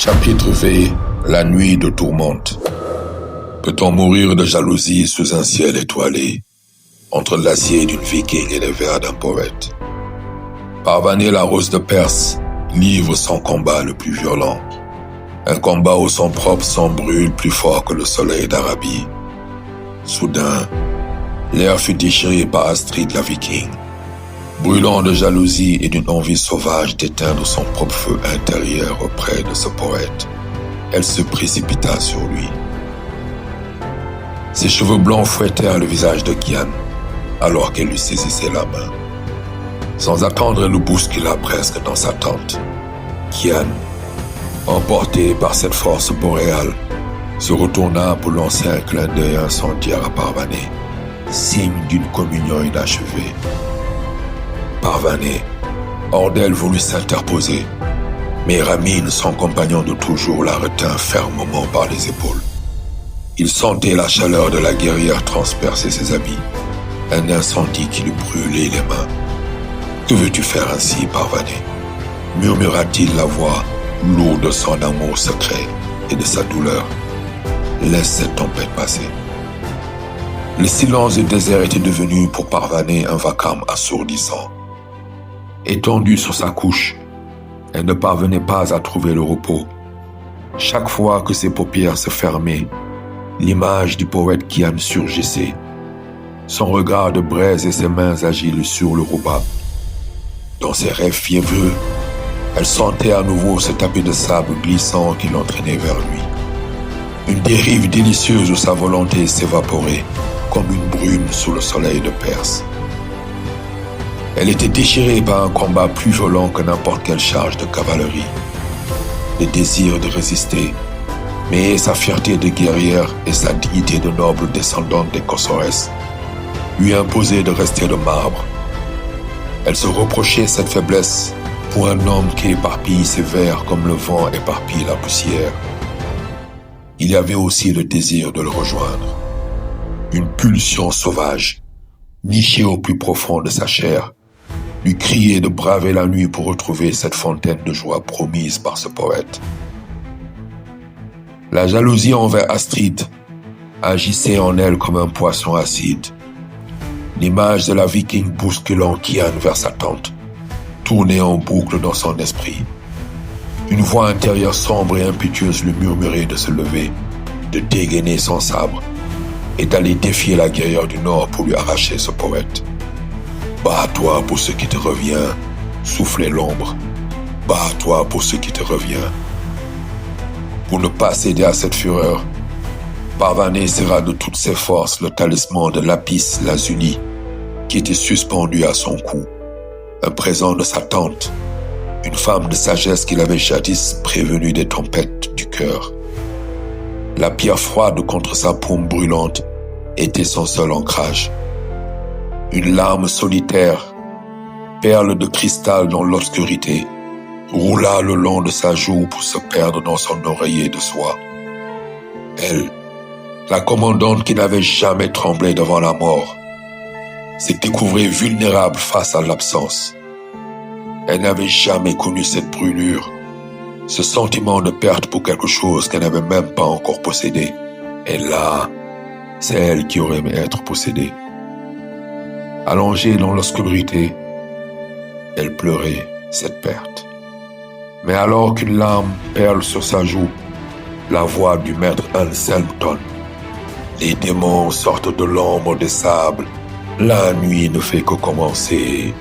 Chapitre V. La nuit de tourmente. Peut-on mourir de jalousie sous un ciel étoilé, entre l'acier d'une viking et les vers d'un poète? Parvaneh la rose de Perse livre son combat le plus violent. Un combat où son propre sang brûle plus fort que le soleil d'Arabie. Soudain, l'air fut déchiré par Astrid la viking. Brûlant de jalousie et d'une envie sauvage d'éteindre son propre feu intérieur auprès de ce poète, elle se précipita sur lui. Ses cheveux blancs fouettèrent le visage de Kian, alors qu'elle lui saisissait la main. Sans attendre, elle le bouscula presque dans sa tente. Kian, emporté par cette force boréale, se retourna pour lancer un clin d'œil incendiaire à Parvaneh, signe d'une communion inachevée. Parvaneh, hors d'elle, voulut s'interposer, mais Ramin, son compagnon de toujours, la retint fermement par les épaules. Il sentait la chaleur de la guerrière transpercer ses habits, un incendie qui lui brûlait les mains. « Que veux-tu faire ainsi, Parvaneh ?» murmura-t-il, la voix lourde de son amour secret et de sa douleur. « Laisse cette tempête passer. » Le silence du désert était devenu pour Parvaneh un vacarme assourdissant. Étendue sur sa couche, elle ne parvenait pas à trouver le repos. Chaque fois que ses paupières se fermaient, l'image du poète Kian surgissait, son regard de braise et ses mains agiles sur le rouba. Dans ses rêves fiévreux, elle sentait à nouveau ce tapis de sable glissant qui l'entraînait vers lui. Une dérive délicieuse où sa volonté s'évaporait, comme une brume sous le soleil de Perse. Elle était déchirée par un combat plus violent que n'importe quelle charge de cavalerie. Le désir de résister, mais sa fierté de guerrière et sa dignité de noble descendante des Kosores lui imposaient de rester de marbre. Elle se reprochait cette faiblesse pour un homme qui éparpille ses vers comme le vent éparpille la poussière. Il y avait aussi le désir de le rejoindre. Une pulsion sauvage, nichée au plus profond de sa chair, lui criait de braver la nuit pour retrouver cette fontaine de joie promise par ce poète. La jalousie envers Astrid agissait en elle comme un poisson acide. L'image de la viking bousculant Kian vers sa tente tournait en boucle dans son esprit. Une voix intérieure sombre et impétueuse lui murmurait de se lever, de dégainer son sabre et d'aller défier la guerrière du Nord pour lui arracher ce poète. Bats-toi pour ce qui te revient, soufflait l'ombre. Bats-toi pour ce qui te revient. Pour ne pas céder à cette fureur, Parvaneh serra de toutes ses forces le talisman de Lapis Lazuli qui était suspendu à son cou, un présent de sa tante, une femme de sagesse qu'il avait jadis prévenue des tempêtes du cœur. La pierre froide contre sa paume brûlante était son seul ancrage. Une larme solitaire, perle de cristal dans l'obscurité, roula le long de sa joue pour se perdre dans son oreiller de soie. Elle, la commandante qui n'avait jamais tremblé devant la mort, se découvrait vulnérable face à l'absence. Elle n'avait jamais connu cette brûlure, ce sentiment de perte pour quelque chose qu'elle n'avait même pas encore possédé. Et là, c'est elle qui aurait aimé être possédée. Allongée dans l'obscurité, elle pleurait cette perte. Mais alors qu'une larme perle sur sa joue, la voix du maître Anselmton. Les démons sortent de l'ombre des sables, la nuit ne fait que commencer.